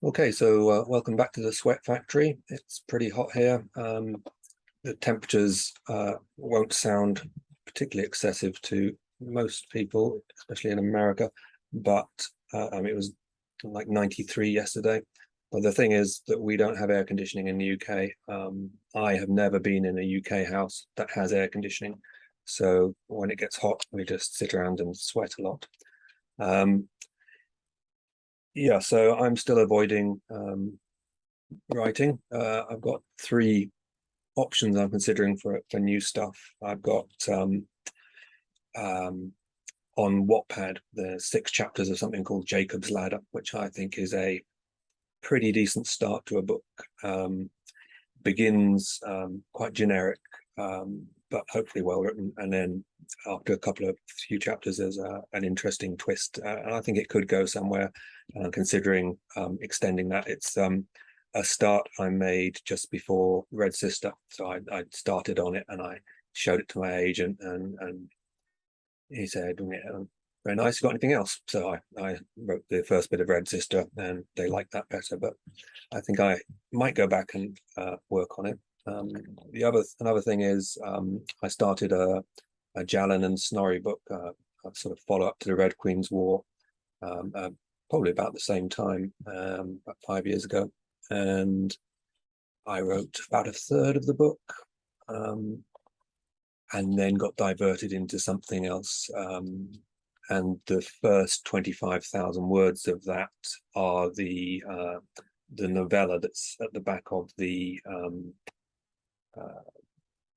Okay, so welcome back to the Sweat Factory. It's pretty hot here. The temperatures won't sound particularly excessive to most people, especially in America, but it was like 93 yesterday. But the thing is that we don't have air conditioning in the UK. I have never been in a UK house that has air conditioning. So when it gets hot, we just sit around and sweat a lot. Yeah, so I'm still avoiding writing. I've got three options I'm considering for new stuff. I've got on Wattpad, there's 6 chapters of something called Jacob's Ladder, which I think is a pretty decent start to a book. Begins quite generic, but hopefully well written, and then after a few chapters there's an interesting twist, and I think it could go somewhere. And I'm considering extending that. It's a start I made just before Red Sister, so I started on it and I showed it to my agent, and he said, yeah, very nice, you got anything else? So I wrote the first bit of Red Sister and they liked that better, but I think I might go back and work on it. Another thing is I started a Jallan and Snorri book, a sort of follow up to the Red Queen's War, probably about the same time, about 5 years ago, and I wrote about a third of the book, and then got diverted into something else. And the first 25,000 words of that are the novella that's at the back of the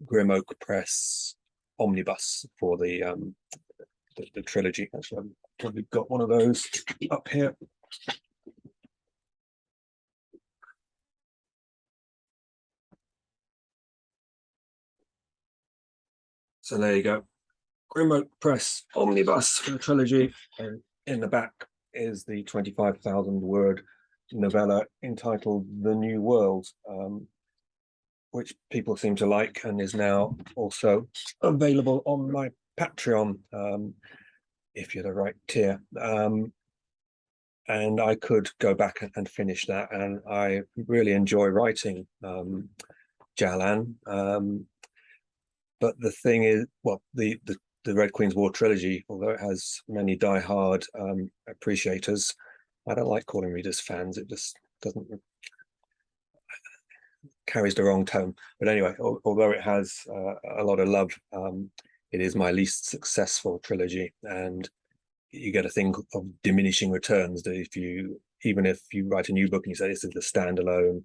Grim Oak Press omnibus for the trilogy. Actually, I've probably got one of those up here. So there you go. Grim Oak Press omnibus for the trilogy, and in the back is the 25,000 word novella entitled The New World, which people seem to like, and is now also available on my Patreon, if you're the right tier. And I could go back and finish that, and I really enjoy writing Jallan. But the thing is, well, the Red Queen's War trilogy, although it has many die-hard appreciators, I don't like calling readers fans. It just doesn't, carries the wrong tone. But anyway, although it has a lot of love, it is my least successful trilogy, and you get a thing of diminishing returns. That even if you write a new book and you say this is the standalone,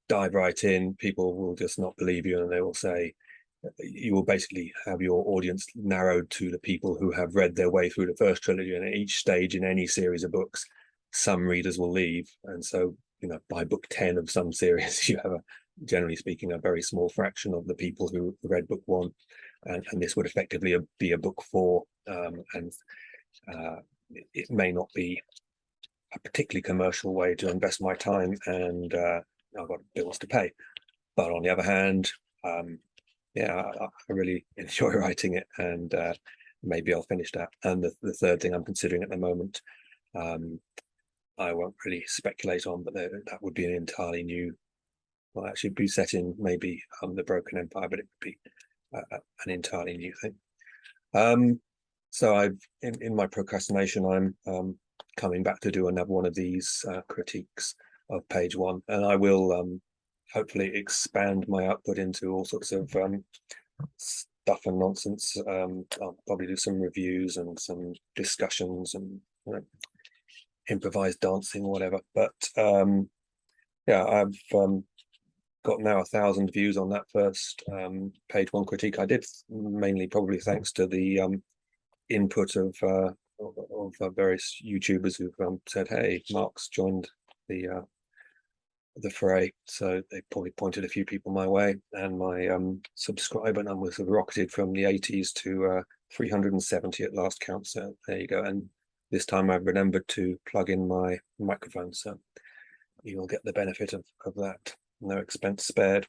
dive right in, people will just not believe you, and they will say, you will basically have your audience narrowed to the people who have read their way through the first trilogy, and at each stage in any series of books, some readers will leave, and so by book 10 of some series, you have generally speaking, a very small fraction of the people who read book 1, and this would effectively be a book 4, and it may not be a particularly commercial way to invest my time, and I've got bills to pay. But on the other hand, yeah, I really enjoy writing it, and maybe I'll finish that. And the third thing I'm considering at the moment, I won't really speculate on, but that would be an entirely new, well, actually be set in maybe the Broken Empire, but it would be an entirely new thing. So in my procrastination, I'm coming back to do another one of these critiques of page 1, and I will hopefully expand my output into all sorts of stuff and nonsense. I'll probably do some reviews and some discussions and improvised dancing or whatever. But yeah, I've got now 1,000 views on that first page 1 critique. I did mainly probably thanks to the input of various YouTubers who've said, hey, Mark's joined the fray, so they probably pointed a few people my way, and my subscriber numbers have rocketed from the 80s to 370 at last count. So there you go. And this time I've remembered to plug in my microphone, so you'll get the benefit of that. No expense spared.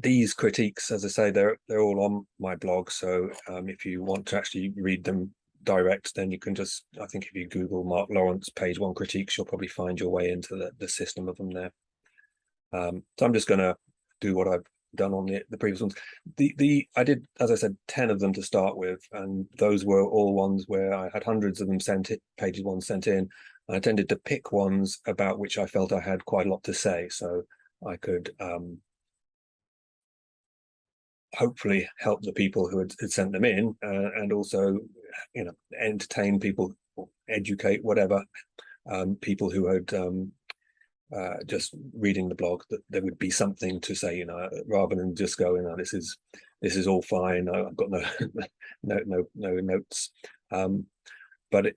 These critiques, as I say, they're all on my blog, so if you want to actually read them direct, then you can just, I think if you Google Mark Lawrence page one critiques, you'll probably find your way into the system of them there. So I'm just going to do what I've done on the previous ones. I did, as I said, 10 of them to start with, and those were all ones where I had hundreds of them pages one sent in. I tended to pick ones about which I felt I had quite a lot to say, so I could hopefully help the people who had sent them in, and also, you know, entertain people, educate, whatever, people who had just reading the blog, that there would be something to say, you know, rather than just going, "Oh, this is all fine. I've got no no notes." But it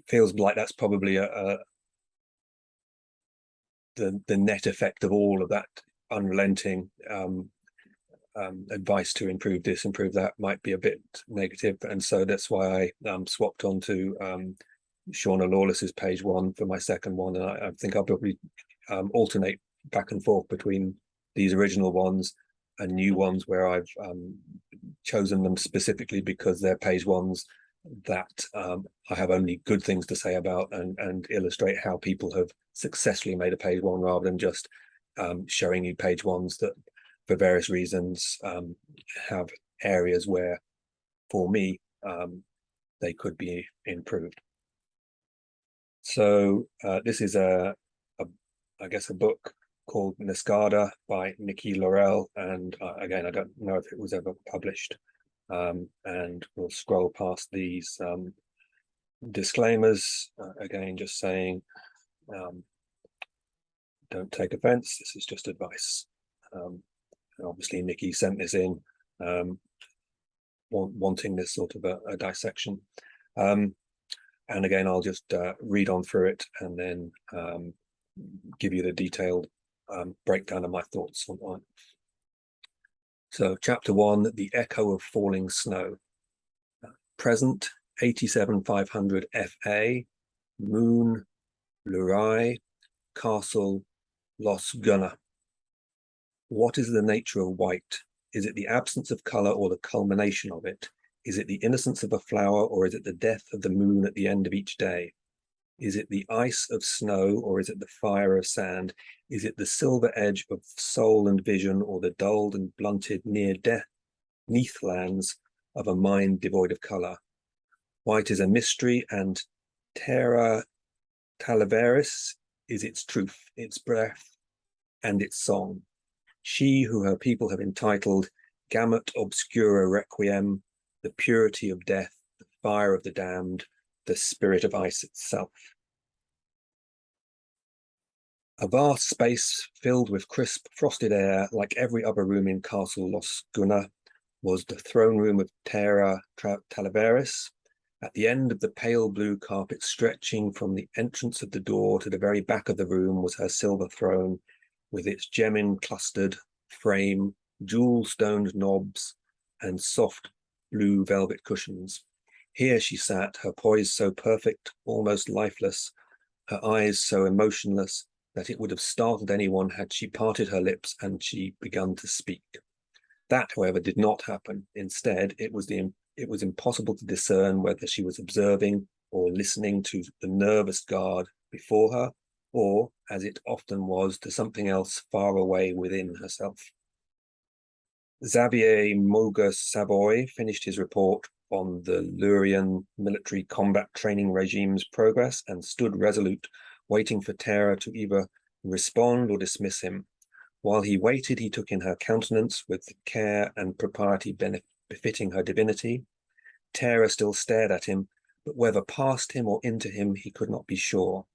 feels like that's probably the net effect of all of that unrelenting advice to improve this, improve that might be a bit negative, and so that's why I swapped onto Shauna Lawless's page one for my second one, and I think I'll probably alternate back and forth between these original ones and new ones where I've chosen them specifically because they're page ones that I have only good things to say about, and illustrate how people have successfully made a page one, rather than just showing you page ones that for various reasons have areas where, for me, they could be improved. So this is I guess a book called Nescada by Nikki Laurel, and again, I don't know if it was ever published. And we'll scroll past these disclaimers, again just saying don't take offense, this is just advice. And obviously Nikki sent this in wanting this sort of a dissection, and again I'll just read on through it and then give you the detailed breakdown of my thoughts on it. So chapter 1, the echo of falling snow. Present 87500 FA, Moon, Lurai, Castle, Los Gunna. What is the nature of white? Is it the absence of color or the culmination of it? Is it the innocence of a flower, or is it the death of the moon at the end of each day? Is it the ice of snow, or is it the fire of sand? Is it the silver edge of soul and vision, or the dulled and blunted near-death neathlands of a mind devoid of color? White is a mystery, and Terra Talaveris is its truth, its breath, and its song. She who her people have entitled Gamut Obscura Requiem, the purity of death, the fire of the damned, the spirit of ice itself. A vast space filled with crisp, frosted air, like every other room in Castle Los Gunna, was the throne room of Terra Talaveris. At the end of the pale blue carpet stretching from the entrance of the door to the very back of the room was her silver throne, with its gem-enclustered frame, jewel-stoned knobs, and soft blue velvet cushions. Here she sat, her poise so perfect, almost lifeless, her eyes so emotionless that it would have startled anyone had she parted her lips and she begun to speak. That, however, did not happen. Instead, it was impossible to discern whether she was observing or listening to the nervous guard before her, or, as it often was, to something else far away within herself. Xavier Moga Savoy finished his report on the Lurian military combat training regime's progress and stood resolute, waiting for Terra to either respond or dismiss him. While he waited, he took in her countenance with the care and propriety befitting her divinity. Terra still stared at him, but whether past him or into him, he could not be sure.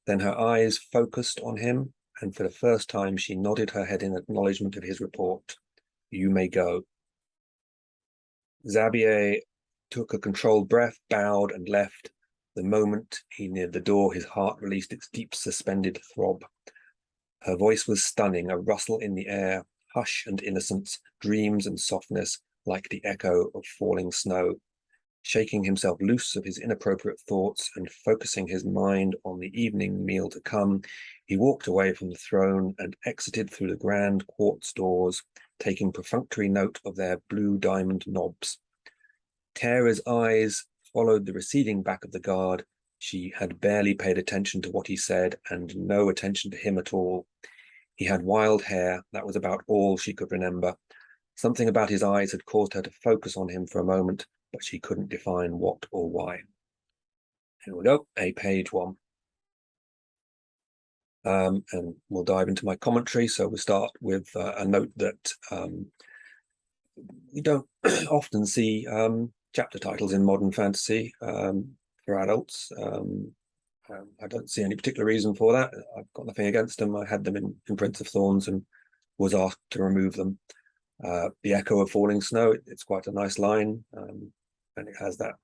Then her eyes focused on him, and for the first time she nodded her head in acknowledgement of his report. You may go. Xavier took a controlled breath, bowed, and left. The moment he neared the door, his heart released its deep suspended throb. Her voice was stunning, a rustle in the air, hush and innocence, dreams and softness, like the echo of falling snow. Shaking himself loose of his inappropriate thoughts and focusing his mind on the evening meal to come, he walked away from the throne and exited through the grand quartz doors, taking perfunctory note of their blue diamond knobs. Tara's eyes followed the receding back of the guard. She had barely paid attention to what he said, and no attention to him at all. He had wild hair, that was about all she could remember. Something about his eyes had caused her to focus on him for a moment, but she couldn't define what or why. Here we go, page 1. And we'll dive into my commentary. So we start with a note that you don't often see chapter titles in modern fantasy for adults. I don't see any particular reason for that. I've got nothing against them. I had them in Prince of Thorns and was asked to remove them. The echo of falling snow, it's quite a nice line, and it has that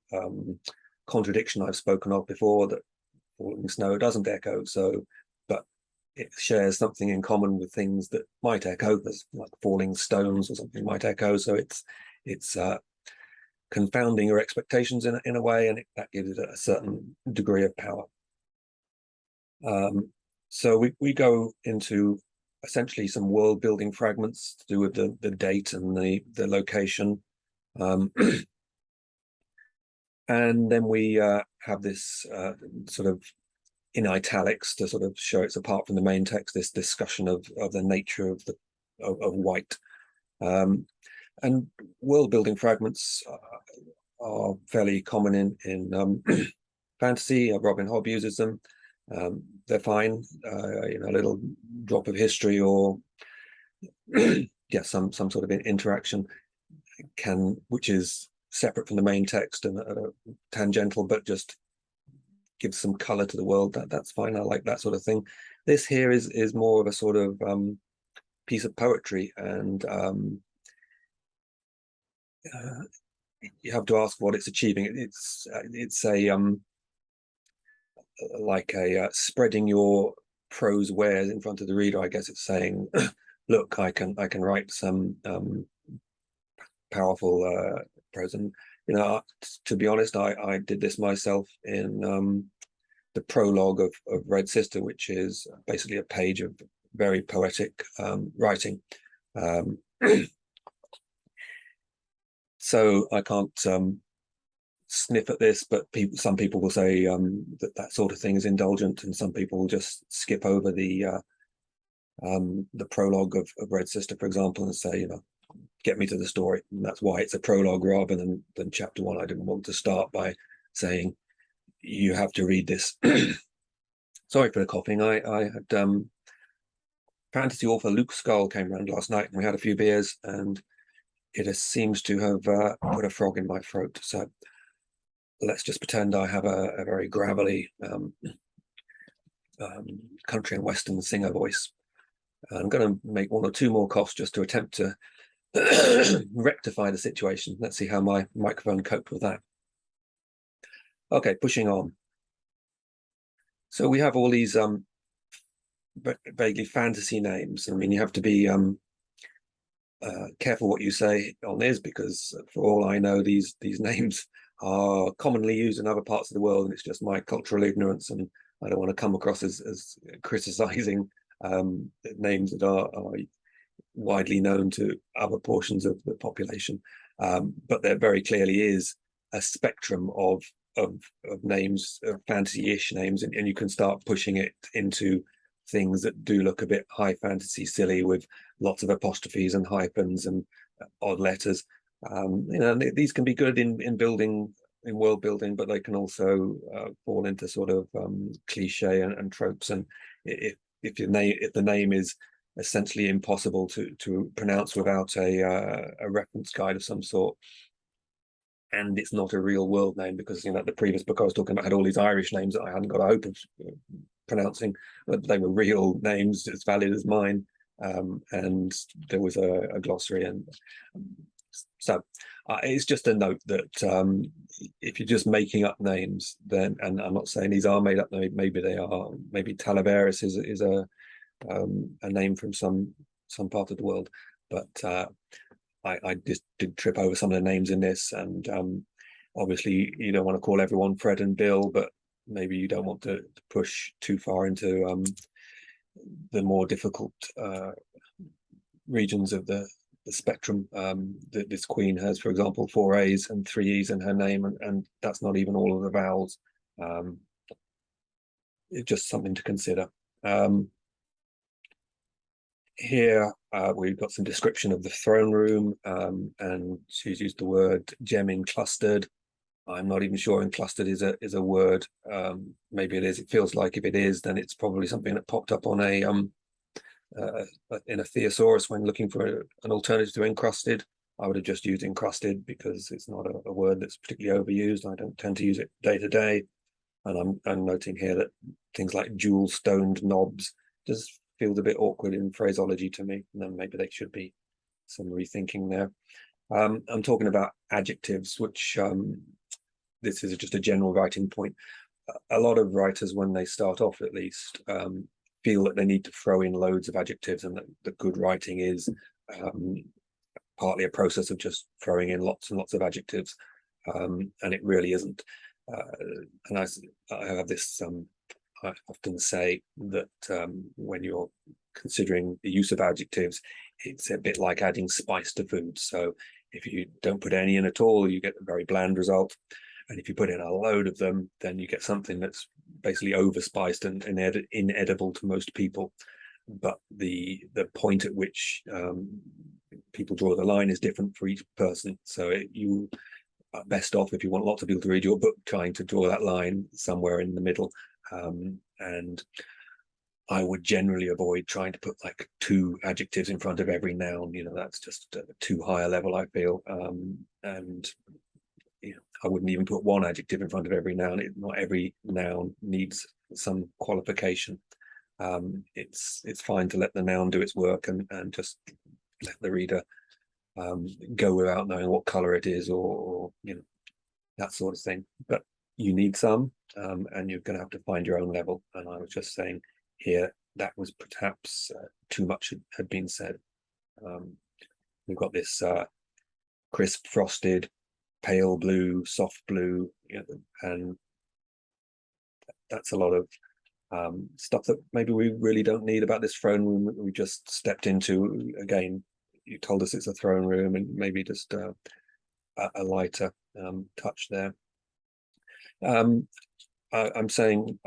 contradiction I've spoken of before, that falling snow doesn't echo, so but it shares something in common with things that might echo, as like falling stones or something might echo. So it's confounding your expectations in a way, and that gives it a certain degree of power. So we go into essentially some world building fragments to do with the date and the location, and then we have this sort of in italics to sort of show it's apart from the main text, this discussion of the nature of white. And world building fragments are fairly common in fantasy. Robin Hobb uses them. They're fine, a little drop of history or yeah, some sort of interaction which is separate from the main text and tangential, but just gives some color to the world. That's fine. I like that sort of thing. This here is more of a sort of piece of poetry, and you have to ask what it's achieving. It's a like a spreading your prose wares in front of the reader. I guess it's saying, look, I can write some powerful prose. And to be honest, I did this myself in the prologue of Red Sister, which is basically a page of very poetic writing. So I can't sniff at this, but some people will say that sort of thing is indulgent, and some people will just skip over the prologue of Red Sister, for example, and say, get me to the story. And that's why it's a prologue rather than chapter 1. I didn't want to start by saying you have to read this. Sorry for the coughing. I had fantasy author Luke Skull came around last night, and we had a few beers, and it seems to have put a frog in my throat. So let's just pretend I have a very gravelly country and western singer voice. I'm going to make 1 or 2 more coughs just to attempt to rectify the situation. Let's see how my microphone coped with that. Okay, pushing on. So we have all these vaguely fantasy names. I mean, you have to be careful what you say on this, because for all I know, these names are commonly used in other parts of the world, and it's just my cultural ignorance, and I don't want to come across as criticizing names that are widely known to other portions of the population. But there very clearly is a spectrum of names, fantasy-ish names, and you can start pushing it into things that do look a bit high fantasy silly, with lots of apostrophes and hyphens and odd letters. These can be good in building, in world building, but they can also fall into sort of cliche and tropes. And if the name is essentially impossible to pronounce without a reference guide of some sort, and it's not a real world name, because the previous book I was talking about had all these Irish names that I hadn't got a hope of pronouncing, but they were real names as valid as mine, and there was a glossary. And so it's just a note that if you're just making up names, then, and I'm not saying these are made up, maybe they are, maybe Talaveris is a name from some part of the world, but I just did trip over some of the names in this, and obviously you don't want to call everyone Fred and Bill, but maybe you don't want to push too far into the more difficult regions of the spectrum. This queen has, for example, 4 A's and 3 E's in her name, and that's not even all of the vowels. It's just something to consider. Here we've got some description of the throne room, and she's used the word gem enclustered. I'm not even sure enclustered is a word. Maybe it is. It feels like if it is, then it's probably something that popped up on a in a thesaurus when looking for an alternative to encrusted. I would have just used encrusted because it's not a word that's particularly overused. I don't tend to use it day to day. And I'm noting here that things like jewel stoned knobs just feels a bit awkward in phraseology to me. And then maybe they should be some rethinking there. I'm talking about adjectives, which this is just a general writing point. A lot of writers, when they start off at least, feel that they need to throw in loads of adjectives, and that good writing is partly a process of just throwing in lots and lots of adjectives, and it really isn't. And I have this, I often say that when you're considering the use of adjectives, it's a bit like adding spice to food. So if you don't put any in at all, you get a very bland result. And if you put in a load of them, then you get something that's basically overspiced and inedible to most people. But the point at which people draw the line is different for each person. So you are best off, if you want lots of people to read your book, trying to draw that line somewhere in the middle. And I would generally avoid trying to put like 2 adjectives in front of every noun. That's just too high a level, I feel. And I wouldn't even put 1 adjective in front of every noun. Not every noun needs some qualification. It's fine to let the noun do its work and just let the reader go without knowing what color it is or that sort of thing. But you need some, and you're going to have to find your own level. And I was just saying here that was perhaps too much had been said. We've got this crisp frosted, pale blue, soft blue, and that's a lot of stuff that maybe we really don't need about this throne room that we just stepped into. Again, you told us it's a throne room, and maybe just a lighter touch there. I'm saying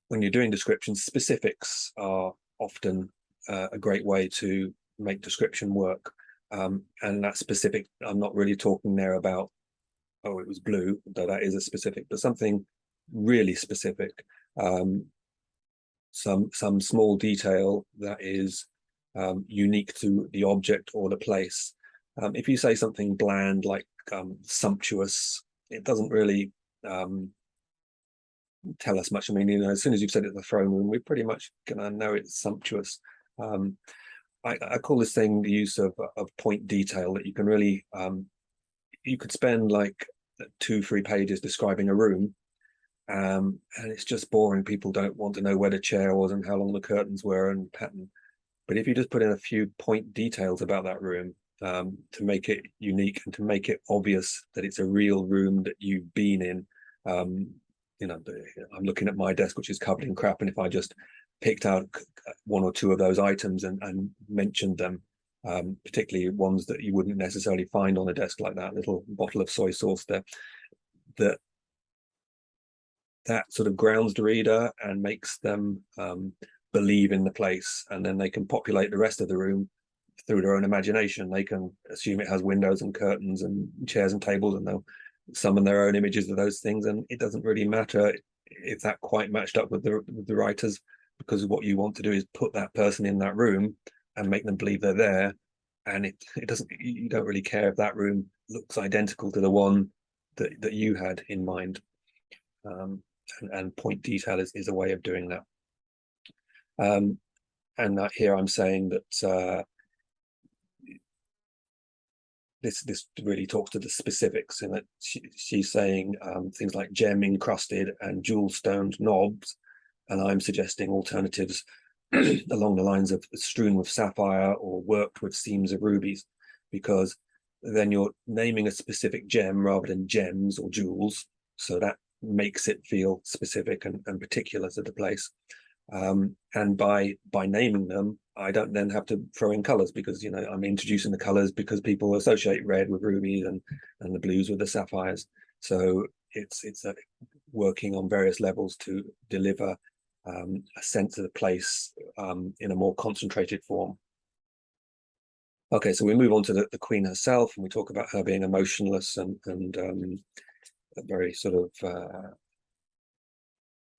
when you're doing descriptions, specifics are often a great way to make description work. And that specific, I'm not really talking there about, oh, it was blue, though that is a specific, but something really specific, some small detail that is unique to the object or the place. If you say something bland like sumptuous, it doesn't really tell us much. I mean, as soon as you've said it in the throne room, we're pretty much gonna know it's sumptuous. I call this thing the use of point detail, that you can really you could spend like 2-3 pages describing a room, and it's just boring. People don't want to know where the chair was and how long the curtains were and pattern. But if you just put in a few point details about that room, to make it unique and to make it obvious that it's a real room that you've been in, I'm looking at my desk, which is covered in crap, and if I just picked out 1 or 2 of those items and mentioned them, particularly ones that you wouldn't necessarily find on a desk, like that little bottle of soy sauce there, that sort of grounds the reader and makes them believe in the place, and then they can populate the rest of the room through their own imagination. They can assume it has windows and curtains and chairs and tables, and they'll summon their own images of those things, and it doesn't really matter if that quite matched up with the writers, because what you want to do is put that person in that room and make them believe they're there. And it doesn't, you don't really care if that room looks identical to the one that you had in mind. And point detail is a way of doing that. And here I'm saying that this really talks to the specifics, in that she's saying things like gem encrusted and jewel stoned knobs, and I'm suggesting alternatives along the lines of strewn with sapphire or worked with seams of rubies, because then you're naming a specific gem rather than gems or jewels, so that makes it feel specific and particular to the place. And by naming them, I don't then have to throw in colors, because I'm introducing the colors because people associate red with rubies and the blues with the sapphires. So it's working on various levels to deliver a sense of the place in a more concentrated form. Okay, so we move on to the Queen herself, and we talk about her being emotionless and very sort of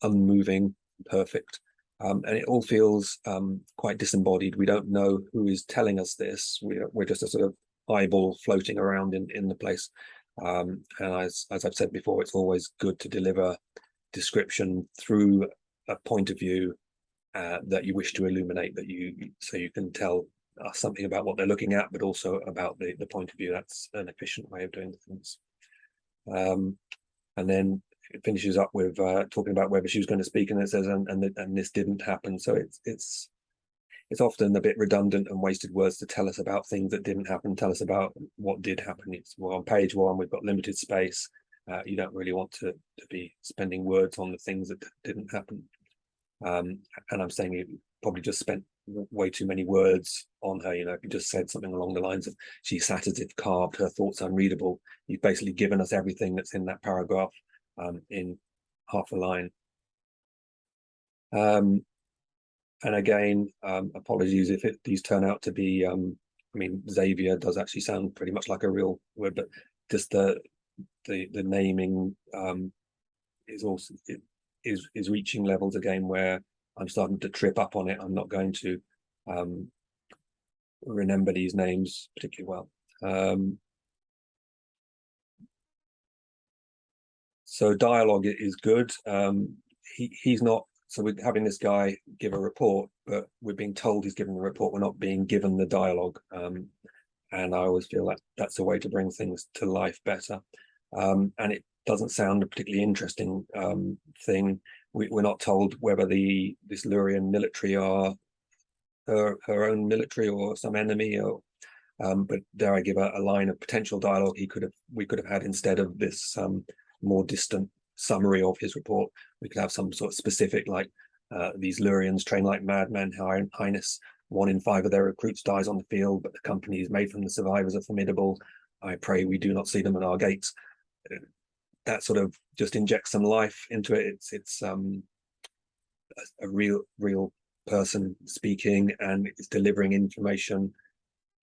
unmoving, perfect. And it all feels quite disembodied. We don't know who is telling us this. We're just a sort of eyeball floating around in the place. And as I've said before, it's always good to deliver description through a point of view that you wish to illuminate, so you can tell us something about what they're looking at, but also about the point of view. That's an efficient way of doing things. And then it finishes up with talking about whether she was going to speak, and it says, and this didn't happen. So it's often a bit redundant and wasted words to tell us about things that didn't happen, tell us about what did happen. Well, on page 1, we've got limited space. You don't really want to be spending words on the things that didn't happen. And I'm saying you probably just spent way too many words on her. If you just said something along the lines of, she sat as if carved, her thoughts unreadable, you've basically given us everything that's in that paragraph in half a line. And again, apologies if these turn out to be I mean, Xavier does actually sound pretty much like a real word, but just the naming is also is reaching levels again where I'm starting to trip up on it. I'm not going to remember these names particularly well. So dialogue is good. He's not, so we're having this guy give a report, but we're being told he's given the report. We're not being given the dialogue. And I always feel like that's a way to bring things to life better. And it doesn't sound a particularly interesting thing. We're not told whether this Lurian military are her own military or some enemy, or but dare I give a line of potential dialogue we could have had instead of this more distant summary of his report. We could have some sort of specific, like these Lurians train like madmen, Highness. 1 in 5 of their recruits dies on the field, but the companies made from the survivors are formidable. I pray we do not see them at our gates. That sort of just injects some life into it. It's a real person speaking, and it's delivering information,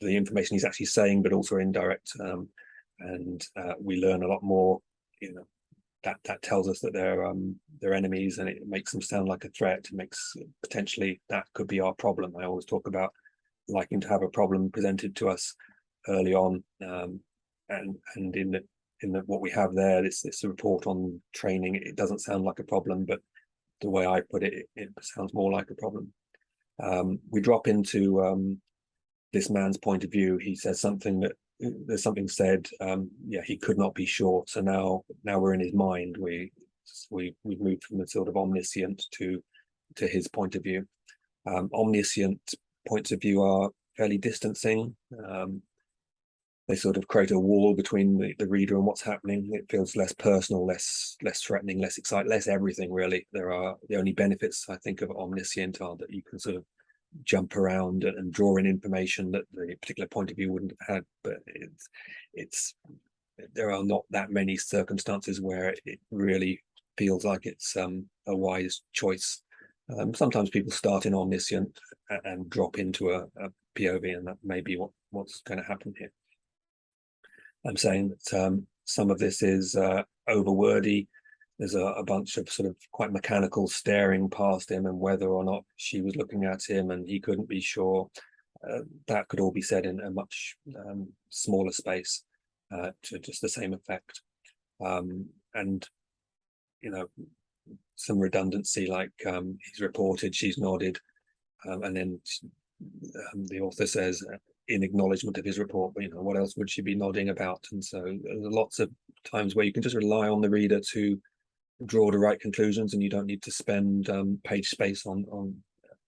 the information he's actually saying, but also indirect. And we learn a lot more. That tells us that they're enemies, and it makes them sound like a threat. It makes potentially that could be our problem. I always talk about liking to have a problem presented to us early on, and in what we have there, this report on training, it doesn't sound like a problem, but the way I put it, it sounds more like a problem. We drop into this man's point of view. He says something that there's something said. He could not be sure. So now we're in his mind. We've moved from the sort of omniscient to his point of view. Omniscient points of view are fairly distancing. They sort of create a wall between the reader and what's happening. It feels less personal, less threatening, less exciting, less everything, really. The only benefits, I think, of omniscient are that you can sort of jump around and draw in information that the particular point of view wouldn't have had. But there are not that many circumstances where it really feels like it's a wise choice. Sometimes people start in omniscient and drop into a POV, and that may be what's going to happen here. I'm saying that some of this is overwordy. There's a bunch of sort of quite mechanical staring past him, and whether or not she was looking at him and he couldn't be sure. That could all be said in a much smaller space to just the same effect. And some redundancy, like he's reported, she's nodded, and then the author says, in acknowledgement of his report, but what else would she be nodding about? And so there's lots of times where you can just rely on the reader to draw the right conclusions, and you don't need to spend page space on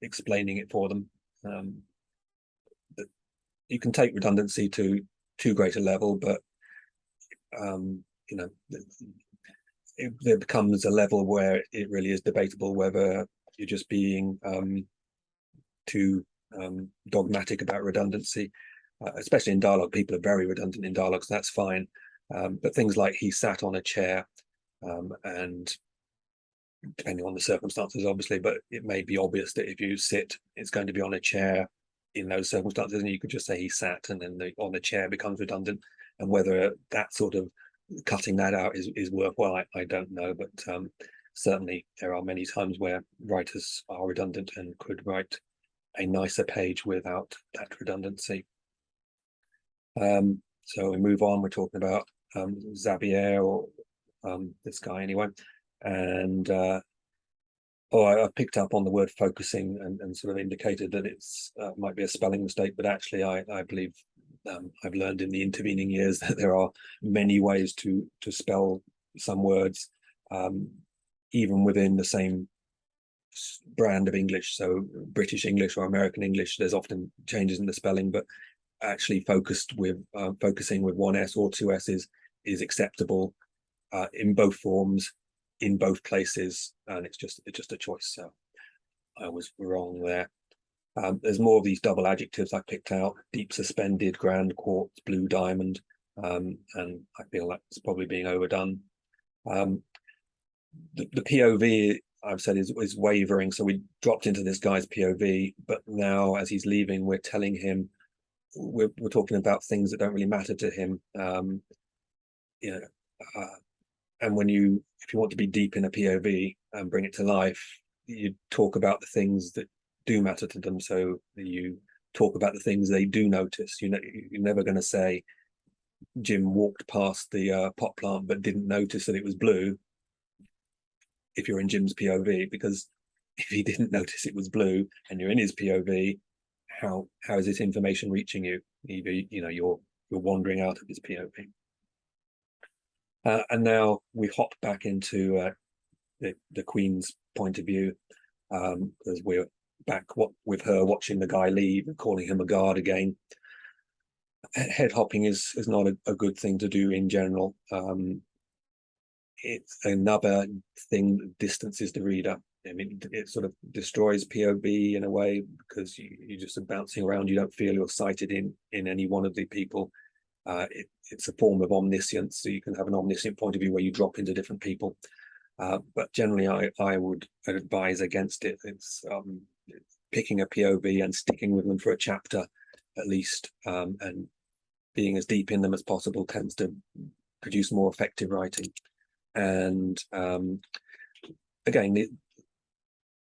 explaining it for them. You can take redundancy to too great a level, but there becomes a level where it really is debatable whether you're just being too dogmatic about redundancy. Especially in dialogue, people are very redundant in dialogues. That's fine, but things like he sat on a chair, and depending on the circumstances, obviously, but it may be obvious that if you sit, it's going to be on a chair in those circumstances, and you could just say he sat, and then the on the chair becomes redundant. And whether that sort of cutting that out is worthwhile, I don't know, but certainly there are many times where writers are redundant and could write a nicer page without that redundancy. So we move on. We're talking about Xavier, or this guy anyway, and I picked up on the word focusing and sort of indicated that it's might be a spelling mistake, but actually I believe I've learned in the intervening years that there are many ways to spell some words, even within the same brand of English. So British English or American English, there's often changes in the spelling, but actually focusing with one S or two S's is acceptable in both forms, in both places, and it's just a choice. So I was wrong there. There's more of these double adjectives I picked out: deep suspended, grand quartz, blue diamond, and I feel that's probably being overdone. The POV I've said is wavering, so we dropped into this guy's POV, but now as he's leaving, we're telling him we're talking about things that don't really matter to him. You know, and if you want to be deep in a POV and bring it to life, you talk about the things that do matter to them. So you talk about the things they do notice. You're never going to say Jim walked past the pot plant but didn't notice that it was blue if you're in Jim's POV, because if he didn't notice it was blue and you're in his POV, how is this information reaching you? You're wandering out of his POV. And now we hop back into the Queen's point of view, because we're back with her watching the guy leave and calling him a guard again. Head hopping is not a good thing to do in general. It's another thing that distances the reader. I mean, it sort of destroys POV in a way, because you just are bouncing around. You don't feel you're sighted in any one of the people. It's a form of omniscience, so you can have an omniscient point of view where you drop into different people. But generally, I would advise against it. It's picking a POV and sticking with them for a chapter at least, and being as deep in them as possible tends to produce more effective writing. And again,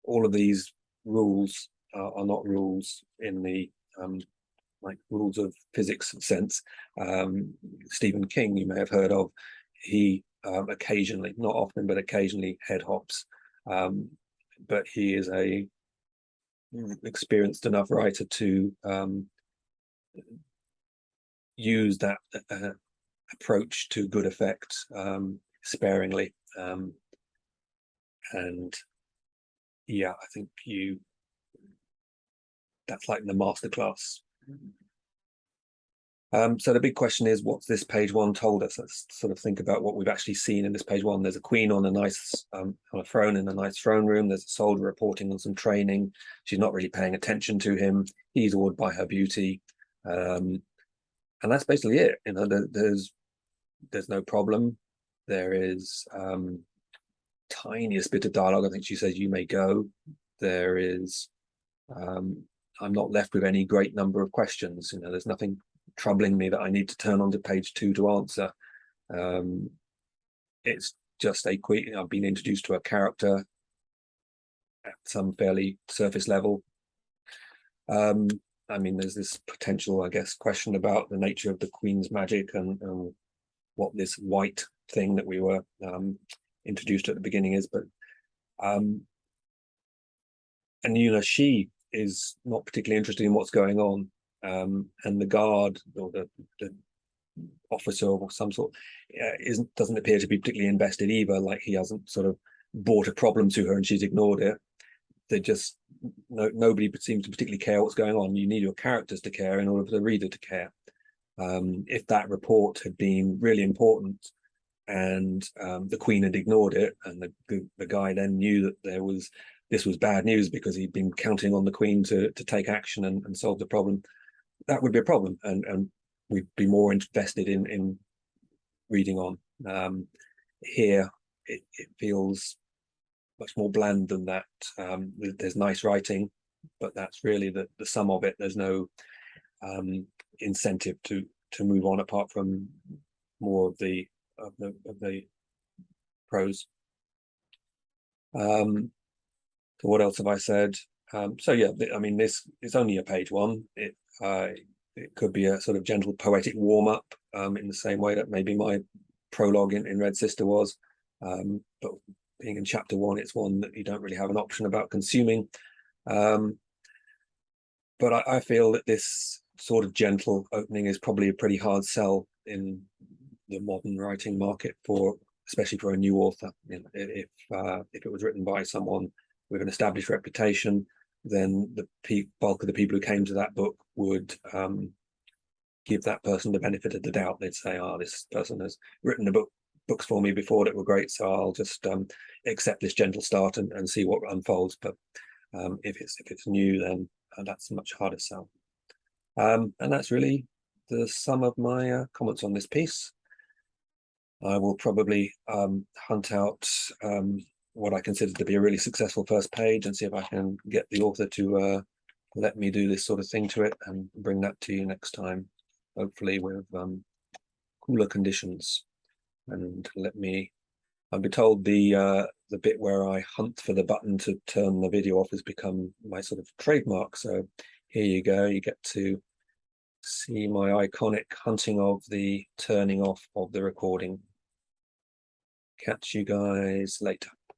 all of these rules are not rules in the like rules of physics sense. Stephen King, you may have heard of, he occasionally, not often, but occasionally head hops. But he is a experienced enough writer to use that approach to good effect sparingly. And yeah, I think that's like the masterclass. So the big question is, what's this page one told us? Let's sort of think about what we've actually seen in this page one. There's a queen on a nice on a throne in a nice throne room. There's a soldier reporting on some training. She's not really paying attention to him. He's awed by her beauty, and that's basically it. You know, there's no problem. There is tiniest bit of dialogue. I think she says, "You may go." There is I'm not left with any great number of questions. You know, there's nothing troubling me that I need to turn onto page 2 to answer. It's just a quick, I've been introduced to a character at some fairly surface level. I mean, there's this potential, I guess, question about the nature of the Queen's magic and what this white thing that we were introduced at the beginning is, but and you know, she is not particularly interested in what's going on, and the guard or the officer of some sort doesn't appear to be particularly invested either. Like he hasn't sort of brought a problem to her and she's ignored it. They just nobody seems to particularly care what's going on. You need your characters to care in order for the reader to care. If that report had been really important and the Queen had ignored it, and the guy then knew that there was this was bad news because he'd been counting on the Queen to take action and solve the problem, that would be a problem, and we'd be more invested in reading on. Here, it feels much more bland than that. There's nice writing, but that's really the sum of it. There's no incentive to move on apart from more of the prose. So what else have I said? So yeah, I mean, this is only a page one. It could be a sort of gentle poetic warm-up, in the same way that maybe my prologue in Red Sister was. But being in chapter one, it's one that you don't really have an option about consuming. But I feel that this sort of gentle opening is probably a pretty hard sell in the modern writing market, especially for a new author. You know, if it was written by someone with an established reputation, then the bulk of the people who came to that book would give that person the benefit of the doubt. They'd say, "Oh, this person has written books for me before that were great, so I'll just accept this gentle start and see what unfolds." But if it's new, then that's a much harder sell. And that's really the sum of my comments on this piece. I will probably hunt out what I consider to be a really successful first page and see if I can get the author to let me do this sort of thing to it and bring that to you next time, hopefully with cooler conditions. And I'll be told the bit where I hunt for the button to turn the video off has become my sort of trademark. So here you go. You get to see my iconic hunting of the turning off of the recording. Catch you guys later.